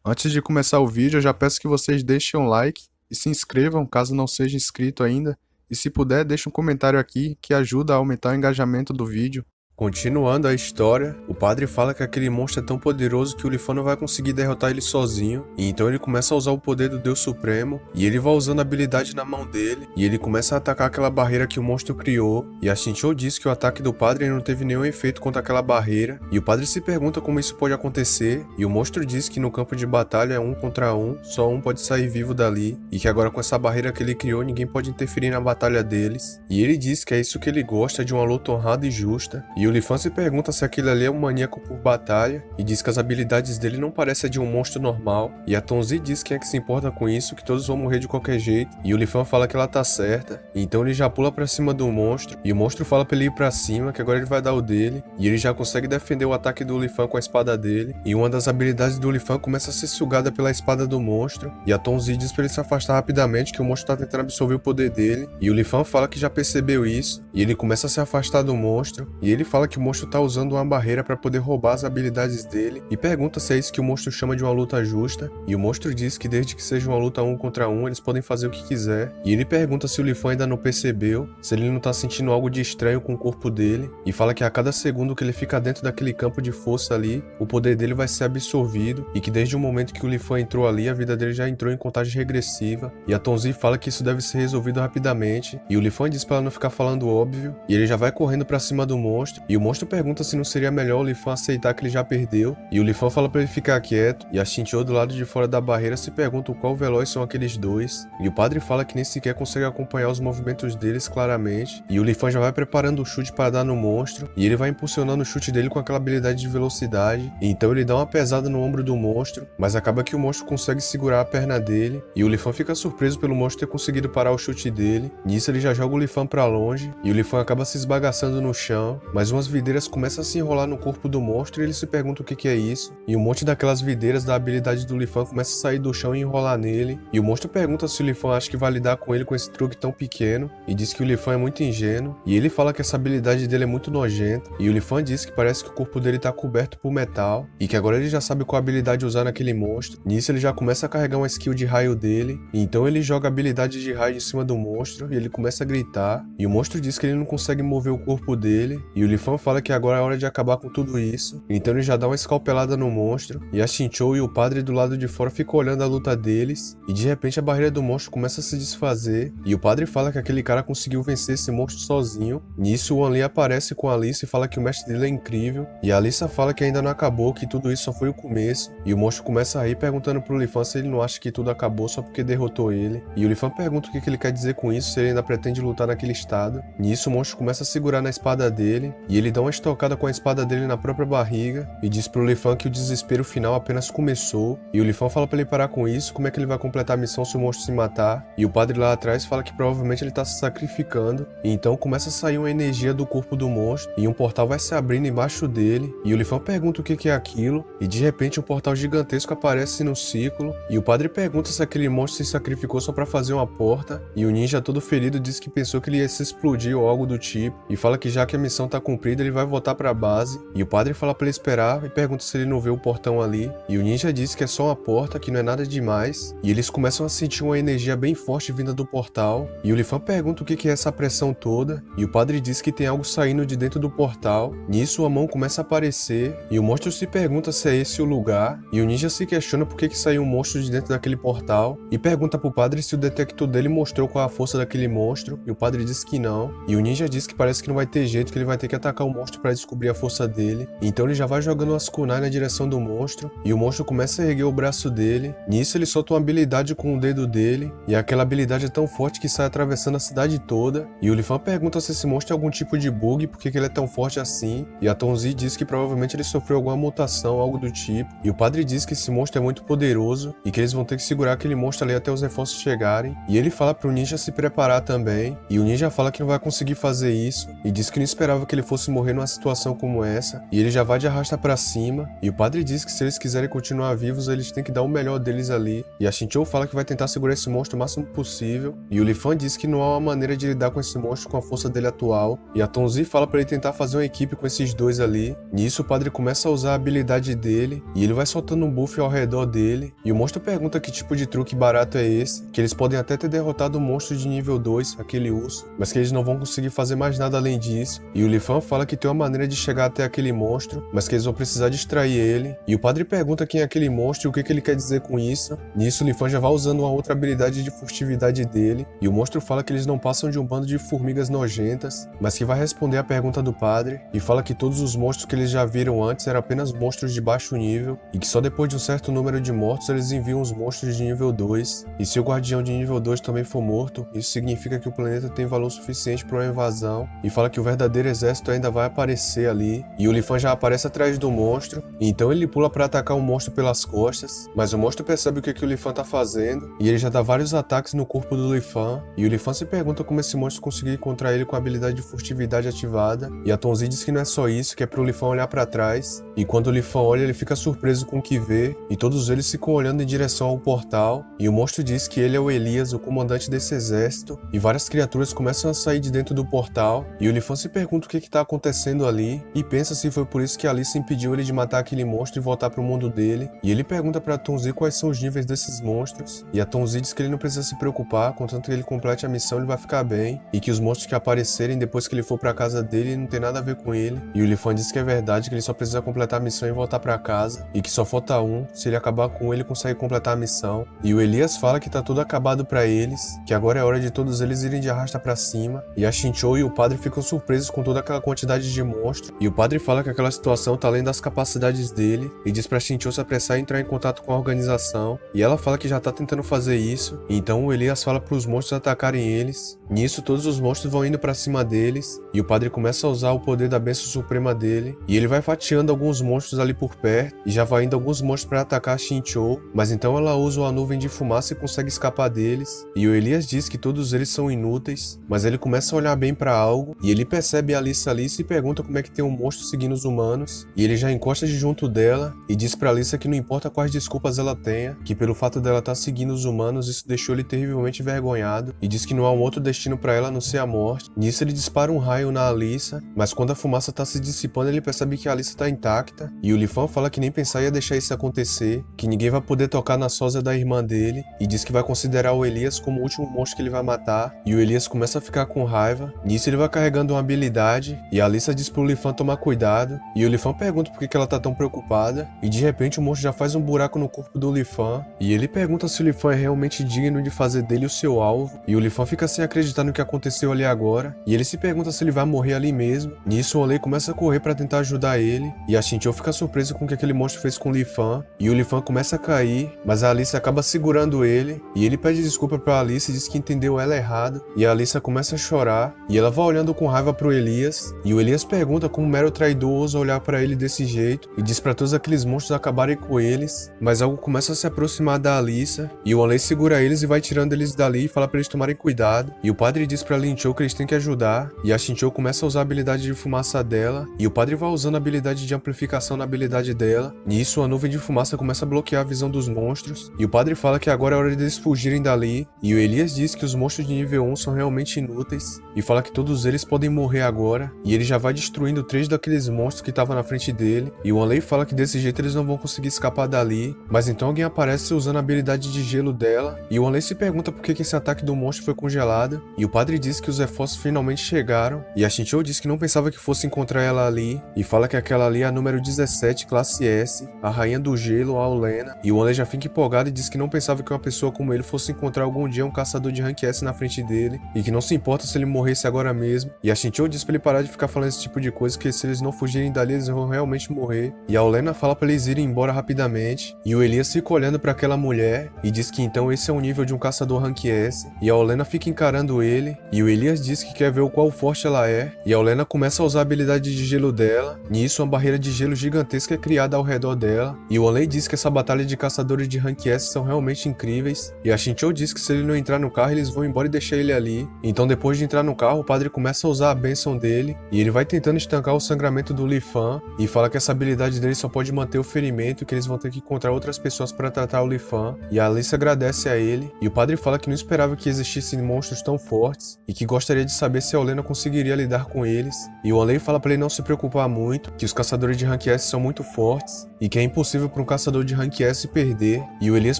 Antes de começar o vídeo, eu já peço que vocês deixem um like e se inscrevam caso não seja inscrito ainda. E se puder, deixe um comentário aqui que ajuda a aumentar o engajamento do vídeo. Continuando a história, o padre fala que aquele monstro é tão poderoso que o Lifan não vai conseguir derrotar ele sozinho, e então ele começa a usar o poder do Deus Supremo, e ele vai usando a habilidade na mão dele, e ele começa a atacar aquela barreira que o monstro criou, e a Xinqiu diz que o ataque do padre não teve nenhum efeito contra aquela barreira, e o padre se pergunta como isso pode acontecer, e o monstro diz que no campo de batalha é 1 contra 1, só um pode sair vivo dali, e que agora com essa barreira que ele criou ninguém pode interferir na batalha deles, e ele diz que é isso que ele gosta, de uma luta honrada e justa, e o Lifan se pergunta se aquele ali é um maníaco por batalha e diz que as habilidades dele não parecem de um monstro normal. E a Tonzi diz que quem é que se importa com isso, que todos vão morrer de qualquer jeito. E o Lifan fala que ela tá certa. E então ele já pula pra cima do monstro. E o monstro fala pra ele ir pra cima, que agora ele vai dar o dele. E ele já consegue defender o ataque do Lifan com a espada dele. E uma das habilidades do Lifan começa a ser sugada pela espada do monstro. E a Tonzi diz pra ele se afastar rapidamente, que o monstro tá tentando absorver o poder dele. E o Lifan fala que já percebeu isso. E ele começa a se afastar do monstro. E ele fala que o monstro tá usando uma barreira para poder roubar as habilidades dele e pergunta se é isso que o monstro chama de uma luta justa, e o monstro diz que desde que seja uma luta 1 contra 1 eles podem fazer o que quiser, e ele pergunta se o Lifan ainda não percebeu, se ele não tá sentindo algo de estranho com o corpo dele, e fala que a cada segundo que ele fica dentro daquele campo de força ali, o poder dele vai ser absorvido, e que desde o momento que o Lifan entrou ali, a vida dele já entrou em contagem regressiva, e a Tonzi fala que isso deve ser resolvido rapidamente, e o Lifan diz pra ela não ficar falando óbvio, e ele já vai correndo pra cima do monstro, e o monstro pergunta se não seria melhor o Lifan aceitar que ele já perdeu, e o Lifan fala pra ele ficar quieto, e a Xinqiu do lado de fora da barreira se pergunta o qual veloz são aqueles dois, e o padre fala que nem sequer consegue acompanhar os movimentos deles claramente, e o Lifan já vai preparando o chute para dar no monstro, e ele vai impulsionando o chute dele com aquela habilidade de velocidade, e então ele dá uma pesada no ombro do monstro, mas acaba que o monstro consegue segurar a perna dele, e o Lifan fica surpreso pelo monstro ter conseguido parar o chute dele, nisso ele já joga o Lifan pra longe, e o Lifan acaba se esbagaçando no chão, mas umas videiras começam a se enrolar no corpo do monstro e ele se pergunta o que é isso, e um monte daquelas videiras da habilidade do Lifan começa a sair do chão e enrolar nele, e o monstro pergunta se o Lifan acha que vai lidar com ele com esse truque tão pequeno, e diz que o Lifan é muito ingênuo, e ele fala que essa habilidade dele é muito nojenta, e o Lifan diz que parece que o corpo dele tá coberto por metal, e que agora ele já sabe qual habilidade usar naquele monstro, nisso ele já começa a carregar uma skill de raio dele, e então ele joga a habilidade de raio em cima do monstro, e ele começa a gritar, e o monstro diz que ele não consegue mover o corpo dele, e o Lifan fala que agora é hora de acabar com tudo isso, então ele já dá uma escalpelada no monstro, e a Xinqiu e o padre do lado de fora ficam olhando a luta deles, e de repente a barreira do monstro começa a se desfazer, e o padre fala que aquele cara conseguiu vencer esse monstro sozinho, nisso o Wan Li aparece com a Alice e fala que o mestre dele é incrível, e a Alissa fala que ainda não acabou, que tudo isso só foi o começo, e o monstro começa a rir perguntando pro Lifan se ele não acha que tudo acabou só porque derrotou ele, e o Lifan pergunta o que ele quer dizer com isso, se ele ainda pretende lutar naquele estado, nisso o monstro começa a segurar na espada dele, e ele dá uma estocada com a espada dele na própria barriga e diz pro Lifan que o desespero final apenas começou, e o Lifan fala pra ele parar com isso, como é que ele vai completar a missão se o monstro se matar, e o padre lá atrás fala que provavelmente ele tá se sacrificando, e então começa a sair uma energia do corpo do monstro, e um portal vai se abrindo embaixo dele, e o Lifan pergunta o que é aquilo, e de repente um portal gigantesco aparece no círculo, e o padre pergunta se aquele monstro se sacrificou só pra fazer uma porta, e o ninja todo ferido diz que pensou que ele ia se explodir ou algo do tipo, e fala que já que a missão tá cumprida ele vai voltar pra base, e o padre fala pra ele esperar e pergunta se ele não vê o portão ali, e o ninja diz que é só uma porta, que não é nada demais, e eles começam a sentir uma energia bem forte vinda do portal, e o Lifan pergunta o que é essa pressão toda, e o padre diz que tem algo saindo de dentro do portal, nisso a mão começa a aparecer, e o monstro se pergunta se é esse o lugar, e o ninja se questiona por que saiu um monstro de dentro daquele portal, e pergunta pro padre se o detector dele mostrou qual é a força daquele monstro, e o padre diz que não, e o ninja diz que parece que não vai ter jeito, que ele vai ter que atacar o monstro para descobrir a força dele, então ele já vai jogando as kunai na direção do monstro, e o monstro começa a erguer o braço dele, nisso ele solta uma habilidade com o dedo dele, e aquela habilidade é tão forte que sai atravessando a cidade toda, e o Lifan pergunta se esse monstro é algum tipo de bug, porque ele é tão forte assim, e a Tonzi diz que provavelmente ele sofreu alguma mutação, algo do tipo, e o padre diz que esse monstro é muito poderoso, e que eles vão ter que segurar aquele monstro ali até os reforços chegarem, e ele fala pro ninja se preparar também, e o ninja fala que não vai conseguir fazer isso, e diz que não esperava que ele fosse fosse morrer numa situação como essa, e ele já vai de arrasta pra cima, e o padre diz que se eles quiserem continuar vivos, eles têm que dar o melhor deles ali, e a Xinqiu fala que vai tentar segurar esse monstro o máximo possível, e o Li Fan diz que não há uma maneira de lidar com esse monstro com a força dele atual, e a Tongzi fala pra ele tentar fazer uma equipe com esses dois ali. Nisso o padre começa a usar a habilidade dele, e ele vai soltando um buff ao redor dele, e o monstro pergunta que tipo de truque barato é esse, que eles podem até ter derrotado o monstro de nível 2, aquele urso, mas que eles não vão conseguir fazer mais nada além disso, e o Li Fan fala que tem uma maneira de chegar até aquele monstro, mas que eles vão precisar distrair ele, e o padre pergunta quem é aquele monstro e o que ele quer dizer com isso. Nisso o Li Fan já vai usando uma outra habilidade de furtividade dele, e o monstro fala que eles não passam de um bando de formigas nojentas, mas que vai responder a pergunta do padre, e fala que todos os monstros que eles já viram antes eram apenas monstros de baixo nível, e que só depois de um certo número de mortos eles enviam os monstros de nível 2, e se o guardião de nível 2 também for morto, isso significa que o planeta tem valor suficiente para uma invasão, e fala que o verdadeiro exército ainda vai aparecer ali, e o Li Fan já aparece atrás do monstro, e então ele pula para atacar o monstro pelas costas, mas o monstro percebe o que o Li Fan tá fazendo, e ele já dá vários ataques no corpo do Li Fan, e o Li Fan se pergunta como esse monstro conseguiu encontrar ele com a habilidade de furtividade ativada, e a Tongzi diz que não é só isso, que é pro Li Fan olhar para trás, e quando o Li Fan olha ele fica surpreso com o que vê, e todos eles ficam olhando em direção ao portal, e o monstro diz que ele é o Elias, o comandante desse exército, e várias criaturas começam a sair de dentro do portal, e o Li Fan se pergunta o que tá acontecendo ali, e pensa se foi por isso que a Alice impediu ele de matar aquele monstro e voltar pro mundo dele, e ele pergunta pra Tongzi quais são os níveis desses monstros, e a Tongzi diz que ele não precisa se preocupar, contanto que ele complete a missão ele vai ficar bem, e que os monstros que aparecerem depois que ele for pra casa dele não tem nada a ver com ele, e o Li Fan diz que é verdade, que ele só precisa completar a missão e voltar pra casa, e que só falta um, se ele acabar com um ele consegue completar a missão, e o Elias fala que tá tudo acabado pra eles, que agora é hora de todos eles irem de arrasta pra cima, e a Xinqiu e o padre ficam surpresos com toda aquela quantidade de monstros, e o padre fala que aquela situação tá além das capacidades dele, e diz pra Xinqiu se apressar e entrar em contato com a organização, e ela fala que já tá tentando fazer isso, e então o Elias fala pros monstros atacarem eles. Nisso todos os monstros vão indo pra cima deles, e o padre começa a usar o poder da bênção suprema dele, e ele vai fatiando alguns monstros ali por perto, e já vai indo alguns monstros pra atacar a Xinqiu, mas então ela usa uma nuvem de fumaça e consegue escapar deles, e o Elias diz que todos eles são inúteis, mas ele começa a olhar bem pra algo, e ele percebe a Alice ali e se pergunta como é que tem um monstro seguindo os humanos, e ele já encosta de junto dela, e diz pra Alice que não importa quais desculpas ela tenha, que pelo fato dela estar seguindo os humanos isso deixou ele terrivelmente envergonhado, e diz que não há um outro destino pra ela a não ser a morte. Nisso ele dispara um raio na Alice, mas quando a fumaça tá se dissipando ele percebe que a Alice tá intacta, e o Li Fan fala que nem pensar ia deixar isso acontecer, que ninguém vai poder tocar na sósia da irmã dele, e diz que vai considerar o Elias como o último monstro que ele vai matar, e o Elias começa a ficar com raiva. Nisso ele vai carregando uma habilidade, e a Alice diz pro Li Fan tomar cuidado, e o Li Fan pergunta por que ela tá tão preocupada, e de repente o monstro já faz um buraco no corpo do Li Fan, e ele pergunta se o Li Fan é realmente digno de fazer dele o seu alvo, e o Li Fan fica sem acreditar no que aconteceu ali agora, e ele se pergunta se ele vai morrer ali mesmo. Nisso o Olei começa a correr pra tentar ajudar ele, e a Xinqiu fica surpresa com o que aquele monstro fez com o Li Fan, e o Li Fan começa a cair, mas a Alice acaba segurando ele, e ele pede desculpa pra Alice e diz que entendeu ela errado, e a Alice começa a chorar, e ela vai olhando com raiva pro Elias, e o Elias pergunta como um mero traidor ousa olhar pra ele desse jeito, e diz pra todos aqueles monstros acabarem com eles, mas algo começa a se aproximar da Alice, e o Olei segura eles e vai tirando eles dali e fala pra eles tomarem cuidado, e o padre diz pra Linqiu que eles têm que ajudar, e a Xinqiu começa a usar a habilidade de fumaça dela, e o padre vai usando a habilidade de amplificação na habilidade dela, nisso a nuvem de fumaça começa a bloquear a visão dos monstros, e o padre fala que agora é hora deles fugirem dali, e o Elias diz que os monstros de nível 1 são realmente inúteis, e fala que todos eles podem morrer agora, e ele já vai destruindo 3 daqueles monstros que estavam na frente dele, e o Anley fala que desse jeito eles não vão conseguir escapar dali, mas então alguém aparece usando a habilidade de gelo dela, e o Anley se pergunta por que esse ataque do monstro foi congelado, e o padre diz que os reforços finalmente chegaram, e a Xinqiu diz que não pensava que fosse encontrar ela ali, e fala que aquela ali é a número 17, classe S, a rainha do gelo, a Aulena, e o Anley já fica empolgado e diz que não pensava que uma pessoa como ele fosse encontrar algum dia um caçador de rank S na frente dele, e que não se importa se ele morresse agora mesmo, e a Xinqiu diz pra ele parar de ficar falando esse tipo de coisa, que se eles não fugirem dali eles vão realmente morrer, e a Aulena fala pra eles irem embora rapidamente, e o Elias fica olhando pra aquela mulher, e diz que então esse é o nível de um caçador rank S, e a Aulena fica encarando observando ele, e o Elias diz que quer ver o quão forte ela é, e a Olenna começa a usar a habilidade de gelo dela. Nisso, uma barreira de gelo gigantesca é criada ao redor dela, e o Onley diz que essa batalha de caçadores de Rank S são realmente incríveis, e a Xinqiu diz que se ele não entrar no carro, eles vão embora e deixar ele ali. Então depois de entrar no carro, o padre começa a usar a bênção dele, e ele vai tentando estancar o sangramento do Li Fan, e fala que essa habilidade dele só pode manter o ferimento e que eles vão ter que encontrar outras pessoas para tratar o Li Fan, e a Alice agradece a ele, e o padre fala que não esperava que existissem monstros tão fortes, e que gostaria de saber se a Olenna conseguiria lidar com eles, e o Onley fala para ele não se preocupar muito, que os caçadores de Rank S são muito fortes, e que é impossível para um caçador de Rank S perder, e o Elias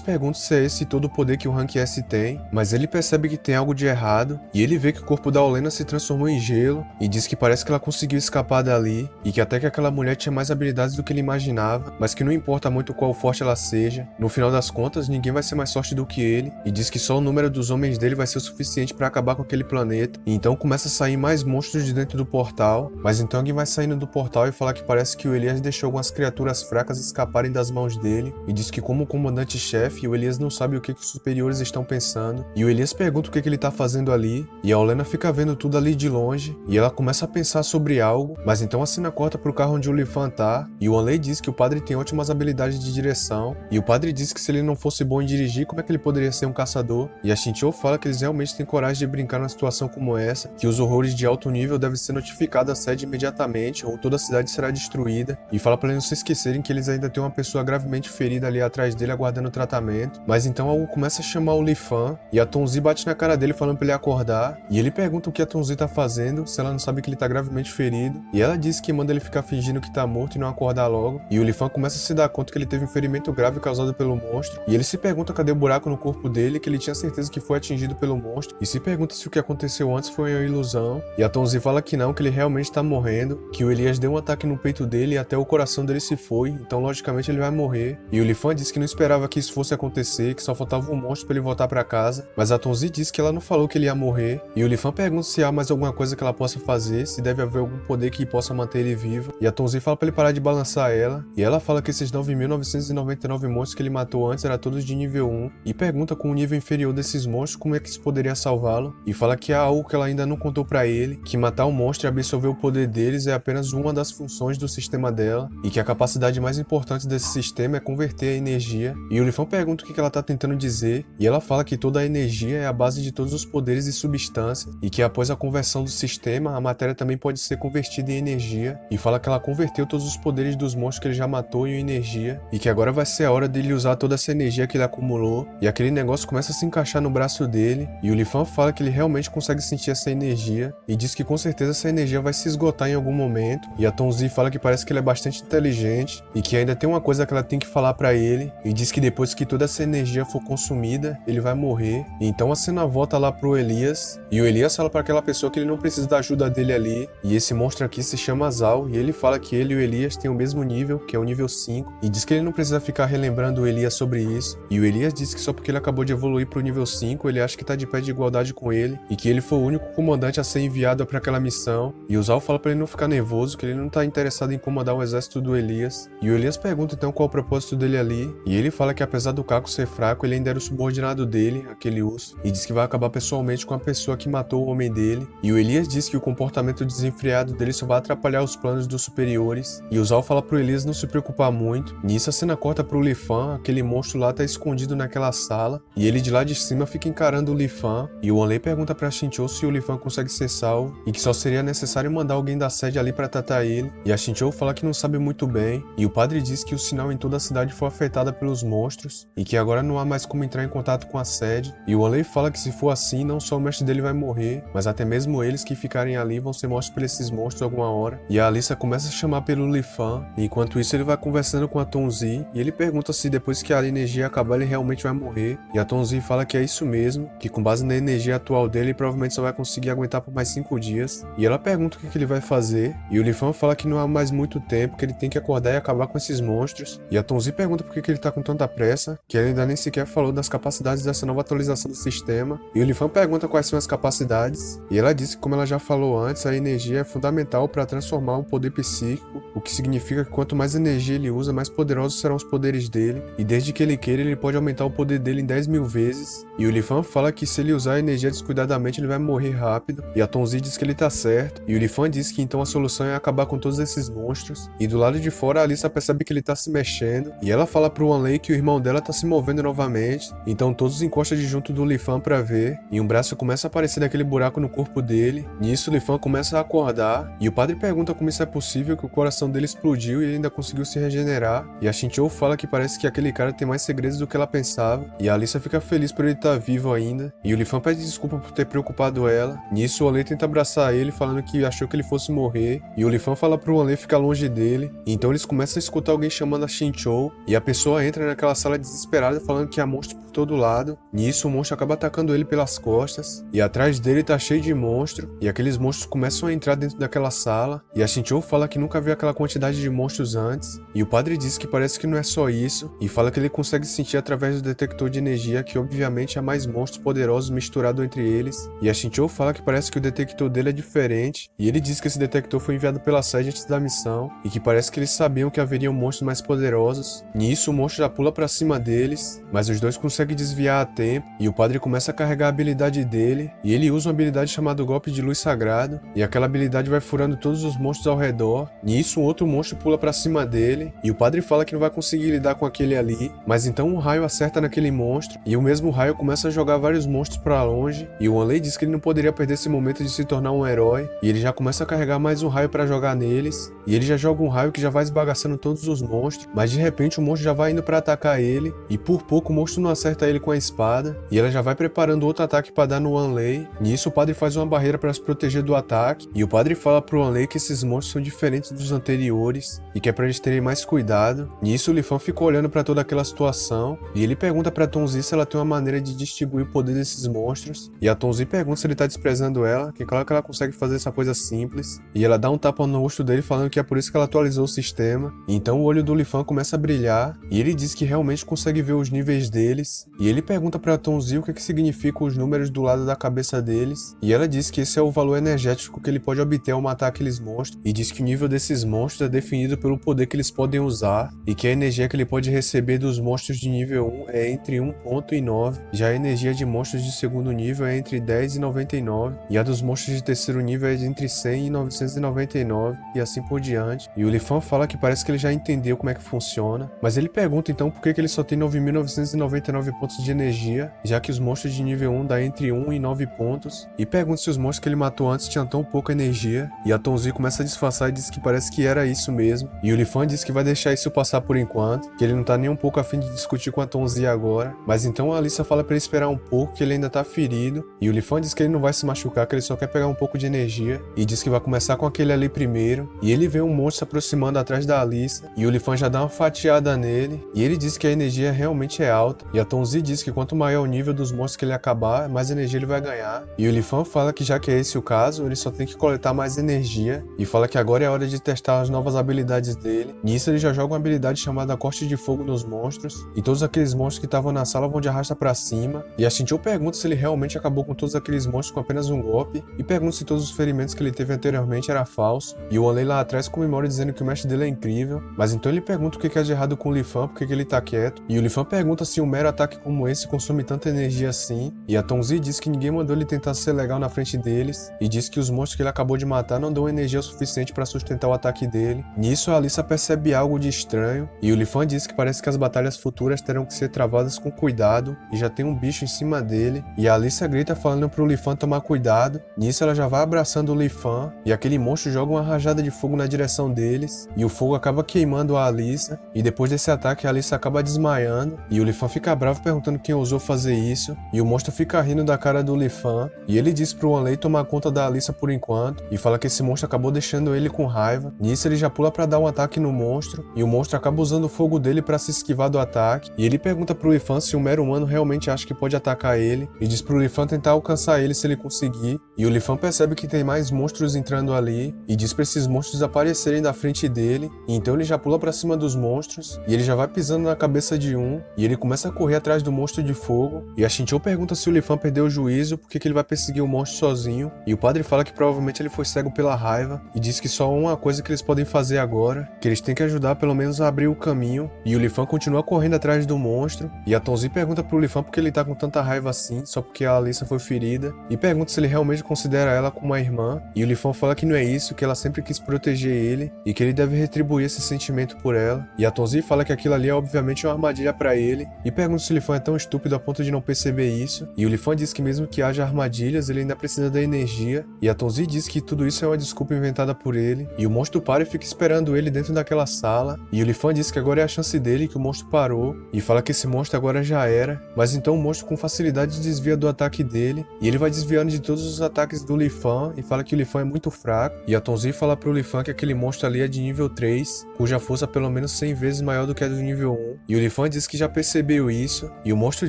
pergunta se é esse todo o poder que o Rank S tem, mas ele percebe que tem algo de errado, e ele vê que o corpo da Olenna se transformou em gelo, e diz que parece que ela conseguiu escapar dali, e que até que aquela mulher tinha mais habilidades do que ele imaginava, mas que não importa muito qual forte ela seja, no final das contas ninguém vai ser mais forte do que ele, e diz que só o número dos homens dele vai ser o suficiente para acabar com aquele planeta, e então começa a sair mais monstros de dentro do portal, mas então alguém vai saindo do portal e fala que parece que o Elias deixou algumas criaturas fracas escaparem das mãos dele, e diz que como comandante-chefe, o Elias não sabe o que os superiores estão pensando, e o Elias pergunta o que ele tá fazendo ali, e a Olenna fica vendo tudo ali de longe, e ela começa a pensar sobre algo, mas então a cena corta pro carro onde o Li Fan tá, e o Onley diz que o padre tem ótimas habilidades de direção, e o padre diz que se ele não fosse bom em dirigir, como é que ele poderia ser um caçador? E a Xinqiu fala que eles realmente têm coragem de brincar numa situação como essa, que os horrores de alto nível devem ser notificados à sede imediatamente, ou toda a cidade será destruída, e fala pra eles não se esquecerem que eles ainda têm uma pessoa gravemente ferida ali atrás dele aguardando tratamento, mas então algo começa a chamar o Li Fan, e a Tonzi bate na cara dele falando pra ele acordar, e ele pergunta o que a Tonzi tá fazendo, se ela não sabe que ele tá gravemente ferido, e ela diz que manda ele ficar fingindo que tá morto e não acordar logo, e o Li Fan começa a se dar conta que ele teve um ferimento grave causado pelo monstro, e ele se pergunta cadê o buraco no corpo dele, que ele tinha certeza que foi atingido pelo monstro, e se pergunta se o que aconteceu antes foi uma ilusão, e a Tonzi fala que não, que ele realmente tá morrendo, que o Elias deu um ataque no peito dele e até o coração dele se foi, então logicamente ele vai morrer, e o Li Fan diz que não esperava que isso fosse acontecer, que só faltava um monstro pra ele voltar pra casa, mas a Tonzi diz que ela não falou que ele ia morrer, e o Li Fan pergunta se há mais alguma coisa que ela possa fazer, se deve haver algum poder que possa manter ele vivo, e a Tonzi fala pra ele parar de balançar ela, e ela fala que esses 9.999 monstros que ele matou antes eram todos de nível 1, e pergunta com o nível inferior desses monstros como é que se poderia salvá-lo, e fala que há algo que ela ainda não contou pra ele, que matar um monstro e absorver o poder deles é apenas uma das funções do sistema dela, e que a capacidade mais importante desse sistema é converter a energia, e o Li Fan pergunta o que ela tá tentando dizer, e ela fala que toda a energia é a base de todos os poderes e substâncias, e que após a conversão do sistema, a matéria também pode ser convertida em energia, e fala que ela converteu todos os poderes dos monstros que ele já matou em energia, e que agora vai ser a hora dele usar toda essa energia que ele acumulou, e aquele negócio começa a se encaixar no braço dele, e o Li Fan fala que ele realmente consegue sentir essa energia, e diz que com certeza essa energia vai se esgotar em algum momento, e a Tonzi fala que parece que ele é bastante inteligente, e que ainda tem uma coisa que ela tem que falar pra ele, e diz que depois que toda essa energia for consumida, ele vai morrer, e então a cena volta lá pro Elias, e o Elias fala pra aquela pessoa que ele não precisa da ajuda dele ali, e esse monstro aqui se chama Zal, e ele fala que ele e o Elias têm o mesmo nível, que é o nível 5, e diz que ele não precisa ficar relembrando o Elias sobre isso, e o Elias diz que só porque ele acabou de evoluir pro nível 5, ele acha que tá de pé de igualdade com ele, e que ele foi o único comandante a ser enviado pra aquela missão, e o Zal fala pra ele não ficar nervoso, que ele não tá interessado em comandar o exército do Elias, e o Elias pergunta então qual é o propósito dele ali, e ele fala que apesar do Caco ser fraco, ele ainda era o subordinado dele, aquele urso, e diz que vai acabar pessoalmente com a pessoa que matou o homem dele, e o Elias diz que o comportamento desenfreado dele só vai atrapalhar os planos dos superiores, e o Zal fala pro Elias não se preocupar muito. Nisso a cena corta pro Li Fan, aquele monstro lá tá escondido naquela sala, e ele de lá de cima fica encarando o Li Fan, e o Onley pergunta pra Xinqiu se o Li Fan consegue ser salvo, e que só seria necessário mandar alguém da sede ali pra tratar ele, e a Xinqiu fala que não sabe muito bem, e o padre diz que o sinal em toda a cidade foi afetado pelos monstros, e que agora não há mais como entrar em contato com a sede, e o Onley fala que se for assim, não só o mestre dele vai morrer, mas até mesmo eles que ficarem ali vão ser mortos por esses monstros alguma hora, e a Alissa começa a chamar pelo Li Fan, e enquanto isso ele vai conversando com a Tonzi, e ele pergunta se depois que a energia acabar ele realmente vai morrer, e a Tonzi fala que é isso mesmo, que com base na energia atual dele, ele provavelmente só vai conseguir aguentar por mais 5 dias, e ela pergunta o que ele vai fazer, e o Li Fan fala que não há mais muito tempo, que ele tem que acordar e acabar com com esses monstros, e a Tonzi pergunta por que ele tá com tanta pressa, que ele ainda nem sequer falou das capacidades dessa nova atualização do sistema, e o Lifan pergunta quais são as capacidades, e ela diz que, como ela já falou antes, a energia é fundamental para transformar um poder psíquico, o que significa que quanto mais energia ele usa, mais poderosos serão os poderes dele, e desde que ele queira, ele pode aumentar o poder dele em 10.000 vezes, e o Lifan fala que se ele usar a energia descuidadamente, ele vai morrer rápido, e a Tonzi diz que ele tá certo, e o Lifan diz que então a solução é acabar com todos esses monstros, e do lado de fora a Alissa percebe que ele tá se mexendo, e ela fala pro Wanlei que o irmão dela tá se movendo novamente, então todos encostam de junto do Lifan pra ver, e um braço começa a aparecer daquele buraco no corpo dele, nisso o Lifan começa a acordar, e o padre pergunta como isso é possível, que o coração dele explodiu e ele ainda conseguiu se regenerar, e a Xinqiu fala que parece que aquele cara tem mais segredos do que ela pensava, e a Alissa fica feliz por ele estar vivo ainda, e o Lifan pede desculpa por ter preocupado ela, nisso o Wanlei tenta abraçar ele, falando que achou que ele fosse morrer, e o Lifan fala pro Wanlei ficar longe dele, então eles começam a escutar alguém chamando a Xinqiu, e a pessoa entra naquela sala desesperada falando que há monstro por todo lado, nisso o monstro acaba atacando ele pelas costas, e atrás dele tá cheio de monstro, e aqueles monstros começam a entrar dentro daquela sala, e a Xinqiu fala que nunca viu aquela quantidade de monstros antes, e o padre diz que parece que não é só isso, e fala que ele consegue sentir através do detector de energia que obviamente há mais monstros poderosos misturados entre eles, e a Xinqiu fala que parece que o detector dele é diferente, e ele diz que esse detector foi enviado pela sede antes da missão, e que parece que eles sabiam que haveriam monstros mais poderosos. Nisso o monstro já pula pra cima deles, mas os dois conseguem desviar a tempo, e o padre começa a carregar a habilidade dele, e ele usa uma habilidade chamada Golpe de Luz Sagrado, e aquela habilidade vai furando todos os monstros ao redor. Nisso um outro monstro pula pra cima dele, e o padre fala que não vai conseguir lidar com aquele ali, mas então um raio acerta naquele monstro, e o mesmo raio começa a jogar vários monstros pra longe, e o Wanlei diz que ele não poderia perder esse momento de se tornar um herói, e ele já começa a carregar mais um raio pra jogar neles, e ele já joga um raio que já vai esbagaçando todos os monstros, mas de repente o monstro já vai indo pra atacar ele, e por pouco o monstro não acerta ele com a espada, e ela já vai preparando outro ataque pra dar no Wanlei. Nisso o padre faz uma barreira pra se proteger do ataque, e o padre fala pro Wanlei que esses monstros são diferentes dos anteriores, e que é pra eles terem mais cuidado. Nisso o Lifan ficou olhando pra toda aquela situação, e ele pergunta pra Tonzi se ela tem uma maneira de distinguir o poder desses monstros, e a Tonzi pergunta se ele tá desprezando ela, que claro que ela consegue fazer essa coisa simples, e ela dá um tapa no rosto dele falando que é por isso que ela atualizou o sistema, e então o olho do Lifan começa a brilhar, e ele diz que realmente consegue ver os níveis deles, e ele pergunta pra Tonzi o que significam os números do lado da cabeça deles, e ela diz que esse é o valor energético que ele pode obter ao matar aqueles monstros, e diz que o nível desses monstros é definido pelo poder que eles podem usar, e que a energia que ele pode receber dos monstros de nível 1 é entre 1.9, já a energia de monstros de segundo nível é entre 10 e 99, e a dos monstros de terceiro nível é entre 100 e 999, e assim por diante. E o Lifan fala que parece que ele já entendeu como é que funciona, mas ele pergunta então por que ele só tem 9.999 pontos de energia, já que os monstros de nível 1 dá entre 1 e 9 pontos, e pergunta se os monstros que ele matou antes tinham tão pouca energia, e a Tonzi começa a disfarçar e diz que parece que era isso mesmo, e o Lifan diz que vai deixar isso passar por enquanto, que ele não tá nem um pouco a fim de discutir com a Tonzi agora, mas então a Alissa fala pra ele esperar um pouco, que ele ainda tá ferido, e o Lifan diz que ele não vai se machucar, que ele só quer pegar um pouco de energia, e diz que vai começar com aquele ali primeiro, e ele vê um monstro se aproximando atrás da Alissa, e o Lifan já dá uma fatiada nele, e ele diz que a energia realmente é alta, e a Tonzi diz que quanto maior o nível dos monstros que ele acabar, mais energia ele vai ganhar, e o Lifan fala que já que é esse o caso, ele só tem que coletar mais energia, e fala que agora é a hora de testar as novas habilidades dele. Nisso ele já joga uma habilidade chamada Corte de Fogo nos monstros, e todos aqueles monstros que estavam na sala vão de arrasta pra cima, e a Xinqiu pergunta se ele realmente acabou com todos aqueles monstros com apenas um golpe, e pergunta se todos os ferimentos que ele teve anteriormente era falso, e o Wanlei lá atrás comemora dizendo que o mestre dele é incrível, mas então ele pergunta o que é de errado com o Lifan, porque que ele tá quieto, e o Lifan pergunta se um mero ataque como esse consome tanta energia assim, e a Tonzi diz que ninguém mandou ele tentar ser legal na frente deles, e diz que os monstros que ele acabou de matar não dão energia o suficiente pra sustentar o ataque dele. Nisso a Alissa percebe algo de estranho, e o Lifan diz que parece que as batalhas futuras terão que ser travadas com cuidado, e já tem um bicho em cima dele, e a Alissa grita falando pro Lifan tomar cuidado. Nisso ela já vai abraçando o Lifan, e aquele monstro joga uma rajada de fogo na direção deles, e o fogo acaba queimando a Alissa, e depois desse ataque a Alissa acaba desmaiando, e o Lifan fica bravo perguntando quem ousou fazer isso, e o monstro fica rindo da cara do Lifan, e ele diz pro Wanlei tomar conta da Alissa por enquanto, e fala que esse monstro acabou deixando ele com raiva. Nisso ele já pula pra dar um ataque no monstro, e o monstro acaba usando o fogo dele pra se esquivar do ataque, e ele pergunta pro Lifan se um mero humano realmente acha que pode atacar ele, e diz pro Lifan tentar alcançar ele se ele conseguir, e o Lifan percebe que tem mais monstros entrando ali, e diz pra esses monstros aparecerem da frente dele, e então ele já pula pra cima dos monstros, e ele já vai pisando na cabeça de um, e ele começa a correr atrás do monstro de fogo, e a Xinqiu pergunta se o Lifan perdeu o juízo, porque que ele vai perseguir o monstro sozinho, e o padre fala que provavelmente ele foi cego pela raiva, e diz que só há uma coisa que eles podem fazer agora, que eles têm que ajudar pelo menos a abrir o caminho, e o Lifan continua correndo atrás do monstro, e a Tonzi pergunta pro Lifan porque ele tá com tanta raiva assim, só porque a Alissa foi ferida, e pergunta se ele realmente considera ela como uma irmã, e o Lifan fala que não é isso, que ela sempre quis proteger ele, e que ele deve retribuir esse sentimento por ela, e a Tonzi fala que aquilo ali é obviamente uma armadilha pra ele, e pergunta se o Lifan é tão estúpido a ponto de não perceber isso, e o Lifan diz que mesmo que haja armadilhas, ele ainda precisa da energia, e a Tonzi diz que tudo isso é uma desculpa inventada por ele, e o monstro para e fica esperando ele dentro daquela sala, e o Lifan diz que agora é a chance dele, que o monstro parou, e fala que esse monstro agora já era, mas então o monstro com facilidade desvia do ataque dele, e ele vai desviando de todos os ataques do Lifan, e fala que o Lifan é muito fraco, e a Tonzi fala pro Lifan que aquele monstro ali é de nível 3, cuja força é pelo menos 100 vezes maior do que a do nível 1, e o Lifan diz que já percebeu isso, e o monstro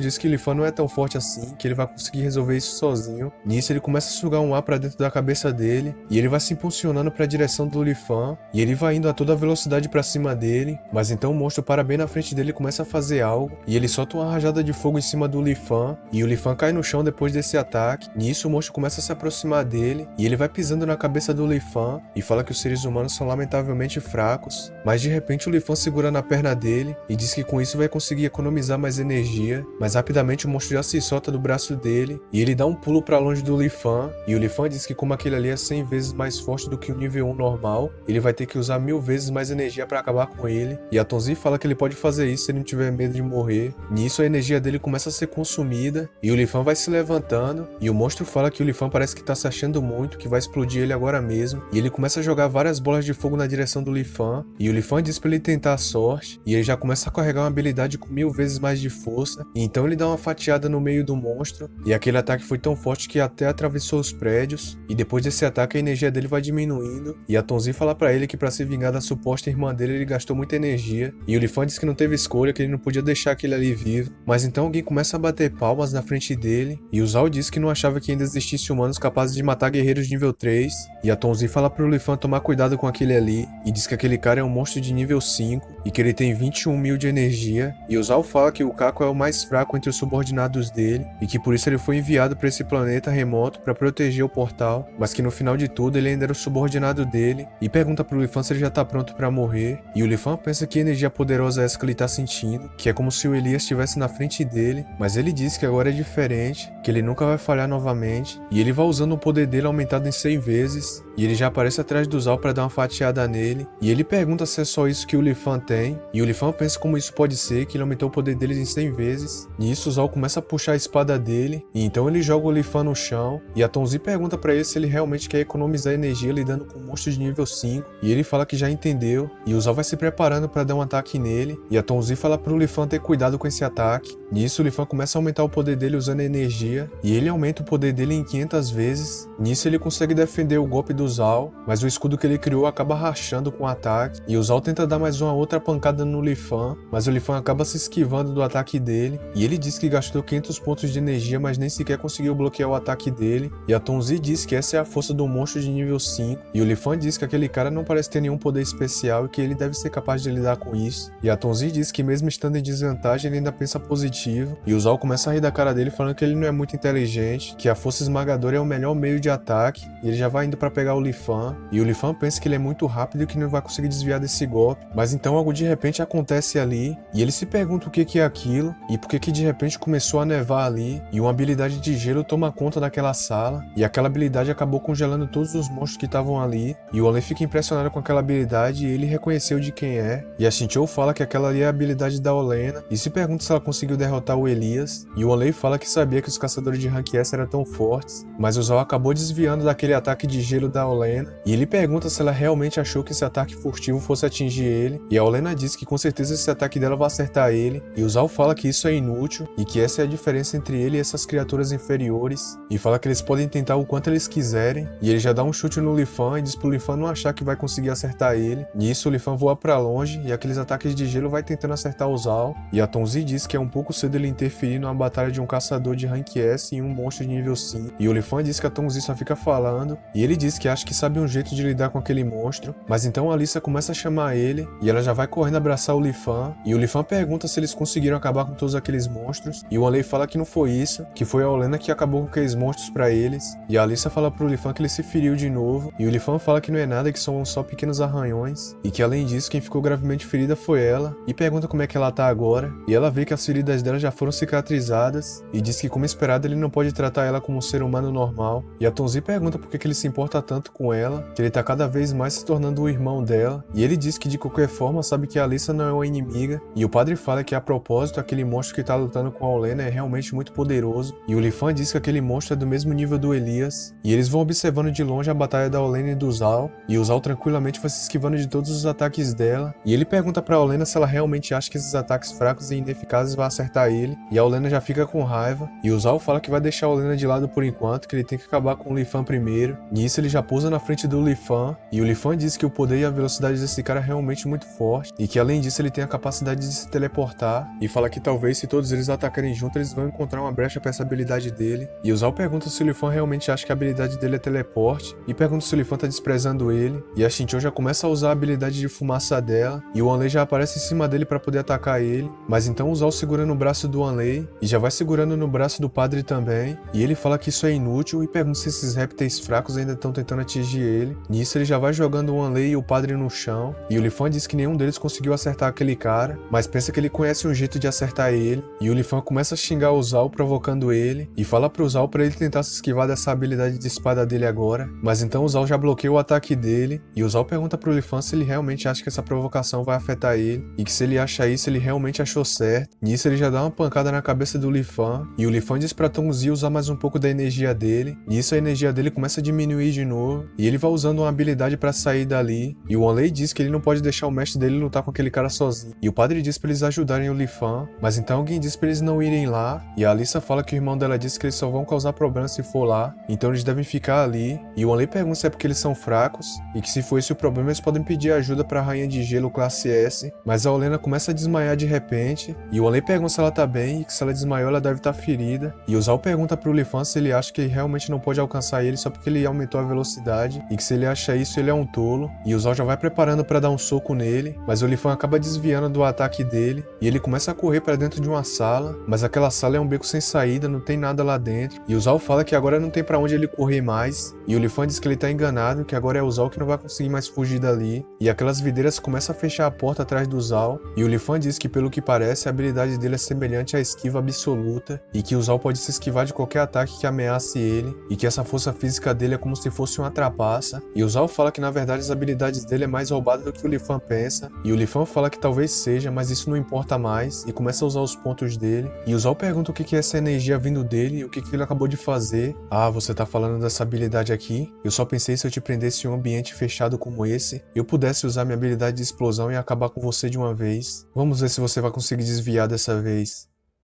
diz que o Lifan não é tão forte assim, que ele vai conseguir resolver isso sozinho. Nisso ele começa a sugar um ar pra dentro da cabeça dele, e ele vai se impulsionando pra direção do Lifan, e ele vai indo a toda velocidade pra cima dele, mas então o monstro para bem na frente dele e começa a fazer algo, e ele solta uma rajada de fogo em cima do Lifan, e o Lifan cai no chão depois desse ataque. Nisso o monstro começa a se aproximar dele, e ele vai pisando na cabeça do Lifan, e fala que os seres humanos são lamentavelmente fracos, mas de repente o Lifan segura na perna dele, e diz que com isso vai conseguir economizar mais energia, mas rapidamente o monstro já se solta do braço dele, e ele dá um pulo pra longe do Lifan, e o Lifan diz que como aquele ali é 100 vezes mais forte do que o nível 1 normal, ele vai ter que usar 1000 vezes mais energia pra acabar com ele, e a Tonzi fala que ele pode fazer isso se ele não tiver medo de morrer. Nisso a energia dele começa a ser consumida, e o Lifan vai se levantando, e o monstro fala que o Lifan parece que tá se achando muito, que vai explodir ele agora mesmo, e ele começa a jogar várias bolas de fogo na direção do Lifan, e o Lifan diz pra ele tentar a sorte, e ele já começa a carregar uma habilidade com 1000 vezes mais de força, e então ele dá uma fatiada no meio do monstro, e aquele ataque foi tão forte que até atravessou os prédios, e depois desse ataque a energia dele vai diminuindo, e a Tonzi fala pra ele que pra se vingar da suposta irmã dele ele gastou muita energia, e o Lifan diz que não teve escolha, que ele não podia deixar aquele ali vivo, mas então alguém começa a bater palmas na frente dele, e o Zhao diz que não achava que ainda existisse humanos capazes de matar guerreiros de nível 3, e a Tonzi fala pro Lifan tomar cuidado com aquele ali, e diz que aquele cara é um monstro de nível 5, e que ele tem 21.000 de energia, e o Zhao fala que o Kako é o mais fraco entre os subordinados dele, e que por isso ele foi enviado para esse planeta remoto para proteger o portal, mas que no final de tudo ele ainda era o subordinado dele, e pergunta pro Lifan se ele já tá pronto para morrer, e o Lifan pensa que energia poderosa é essa que ele tá sentindo, que é como se o Elias estivesse na frente dele, mas ele diz que agora é diferente, que ele nunca vai falhar novamente, e ele vai usando o poder dele aumentado em 100 vezes, e ele já aparece atrás do Zhao para dar uma fatiada nele, e ele pergunta se é só isso que o Lifan tem, e o Lifan pensa como isso pode ser, que ele aumentou o poder dele em 100 vezes, e isso o Zhao começa a puxar a espada dele, e então ele joga o Lifan no chão, e a Tonzi pergunta pra ele se ele realmente quer economizar energia lidando com um monstro de nível 5, e ele fala que já entendeu, e o Zhao vai se preparando para dar um ataque nele, e a Tonzi fala pro Lifan ter cuidado com esse ataque. Nisso o Lifan começa a aumentar o poder dele usando energia, e ele aumenta o poder dele em 500 vezes. Nisso ele consegue defender o golpe do Zhao, mas o escudo que ele criou acaba rachando com o ataque, e o Zhao tenta dar mais uma outra pancada no Lifan, mas o Lifan acaba se esquivando do ataque dele, e ele diz que gastou 500 pontos de energia, mas nem sequer conseguiu bloquear o ataque dele, e a Tonzi diz que essa é a força do monstro de nível 5, e o Lifan diz que aquele cara não parece ter nenhum poder especial e que ele deve ser capaz de lidar com isso, e a Tonzi diz que mesmo estando em desvantagem ele ainda pensa positivo, e o Zhao começa a rir da cara dele falando que ele não é muito inteligente, que a força esmagadora é o melhor meio de ataque, e ele já vai indo pra pegar o Lifan, e o Lifan pensa que ele é muito rápido e que não vai conseguir desviar desse golpe, mas então algo de repente acontece ali, e ele se pergunta o que é aquilo, e por que de repente começou a nevar ali, e uma habilidade de gelo toma conta daquela sala, e aquela habilidade acabou congelando todos os monstros que estavam ali, e o Olen fica impressionado com aquela habilidade e ele reconheceu de quem é, e a Xinqiu fala que aquela ali é a habilidade da Olena, e se pergunta se ela conseguiu derrotar o Elias, e o Olen fala que sabia que os caçadores de Rank S eram tão fortes, mas o Zhao acabou desviando daquele ataque de gelo da Olena, e ele pergunta se ela realmente achou que esse ataque furtivo fosse atingir ele, e a Olena diz que com certeza esse ataque dela vai acertar ele, e o Zhao fala que isso é inútil, e que essa é a diferença entre ele e essas criaturas inferiores, e fala que eles podem tentar o quanto eles quiserem, e ele já dá um chute no Lifan e diz pro Lifan não achar que vai conseguir acertar ele. Nisso o Lifan voa pra longe, e aqueles ataques de gelo vai tentando acertar o Zhao, e a Tonzi diz que é um pouco cedo ele interferir numa batalha de um caçador de rank S e um monstro de nível 5. E o Lifan diz que a Tonzi só fica falando, e ele diz que acha que sabe um jeito de lidar com aquele monstro, mas então a Alissa começa a chamar ele, e ela já vai correndo abraçar o Lifan, e o Lifan pergunta se eles conseguiram acabar com todos aqueles monstros, e o Anley fala que não foi isso, que foi a Olenna que acabou com aqueles monstros pra eles, e a Alissa fala pro Lifan que ele se feriu de novo, e o Lifan fala que não é nada, que são só pequenos arranhões, e que além disso quem ficou gravemente ferida foi ela, e pergunta como é que ela tá agora, e ela vê que as feridas dela já foram cicatrizadas, e diz que como esperado ele não pode tratar ela como um ser humano normal, e a Tonzi pergunta por que ele se importa tanto com ela, que ele tá cada vez mais se tornando o irmão dela, e ele diz que de qualquer forma sabe que a Alissa não é uma inimiga, e o padre fala que a propósito aquele monstro que tá lutando com a Olenna é realmente muito poderoso, e o Lifan diz que aquele monstro é do mesmo nível do Elias, e eles vão observando de longe a batalha da Olenna e do Zal, e o Zal tranquilamente vai se esquivando de todos os ataques dela, e ele pergunta pra Olenna se ela realmente acha que esses ataques fracos e ineficazes vão acertar ele, e a Olenna já fica com raiva, e o Zal fala que vai deixar a Olenna de lado por enquanto, que ele tem que acabar com o Lifan primeiro. Nisso ele já pousa na frente do Lifan, e o Lifan diz que o poder e a velocidade desse cara é realmente muito forte, e que além disso ele tem a capacidade de se teleportar, e fala que talvez se todos eles atacarem juntos eles vão encontrar uma brecha pra essa habilidade dele, e o Zal pergunta se o Lifan realmente acha que a habilidade dele é teleporte, e pergunta se o Lifan tá desprezando ele, e a Xinqiu já começa a usar a habilidade de fumaça dela, e o Anley já aparece em cima dele pra poder atacar ele, mas então o Zal segura no braço do Anley, e já vai segurando no braço do padre também, e ele fala que isso é inútil, e pergunta se esses répteis fracos ainda estão tentando atingir ele. Nisso ele já vai jogando o Anley e o padre no chão, e o Lifan diz que nenhum deles conseguiu acertar aquele cara, mas pensa que ele conhece um jeito de acertar ele, e o Lifan começa a xingar o Zal provocando ele, e fala pro Zal pra ele tentar se esquivar dessa habilidade de espada dele agora, mas então o Zal já bloqueia o ataque dele, e o Zal pergunta pro Lifan se ele realmente acha que essa provocação vai afetar ele, e que se ele acha isso ele realmente achou certo. Nisso ele já dá uma pancada na cabeça do Lifan, e o Lifan diz pra Tonzi usar mais um pouco da energia dele, nisso a energia dele começa a diminuir de novo, e ele vai usando uma habilidade pra sair dali, e o Anley diz que ele não pode deixar o mestre dele lutar com aquele cara sozinho, e o padre diz pra eles ajudarem o Lifan, mas então alguém diz pra eles não irem lá, e a Alissa fala que o irmão dela disse que eles só vão causar problemas se for lá, então eles devem ficar ali, e o Anley pergunta se é porque eles são fracos, e que se for esse o problema eles podem pedir ajuda pra Rainha de Gelo classe S, mas a Olenna começa a desmaiar de repente, e o Anley pergunta se ela tá bem, e que se ela desmaiou ela deve estar ferida, e o Zal pergunta pro Lifan se ele acha que ele realmente não pode alcançar ele só porque ele aumentou a velocidade, e que se ele acha isso ele é um tolo, e o Zal já vai preparando pra dar um soco nele, mas o Lifan acaba desviando do ataque dele, e ele começa a correr pra dentro de uma sala, mas aquela sala é um beco sem saída, não tem nada lá dentro, e o Zal fala que agora não tem pra onde ele correr mais, e o Lifan diz que ele tá enganado, que agora é o Zal que não vai conseguir mais fugir dali, e aquelas videiras começam a fechar a porta atrás do Zal, e o Lifan diz que pelo que parece a habilidade dele é semelhante à esquiva absoluta, e que o Zal pode se esquivar de qualquer ataque que ameace ele, e que essa força física dele é como se fosse uma trapaça, e o Zal fala que na verdade as habilidades dele é mais roubada do que o Lifan pensa, e o Lifan fala que talvez seja, mas isso não importa mais, e começa a usar os pontos dele, e o Zal pergunta o que é essa energia vindo dele e o que ele acabou de fazer. Ah, você tá falando dessa habilidade aqui? Eu só pensei se eu te prendesse em um ambiente fechado como esse, eu pudesse usar minha habilidade de explosão e acabar com você de uma vez. Vamos ver se você vai conseguir desviar dessa vez.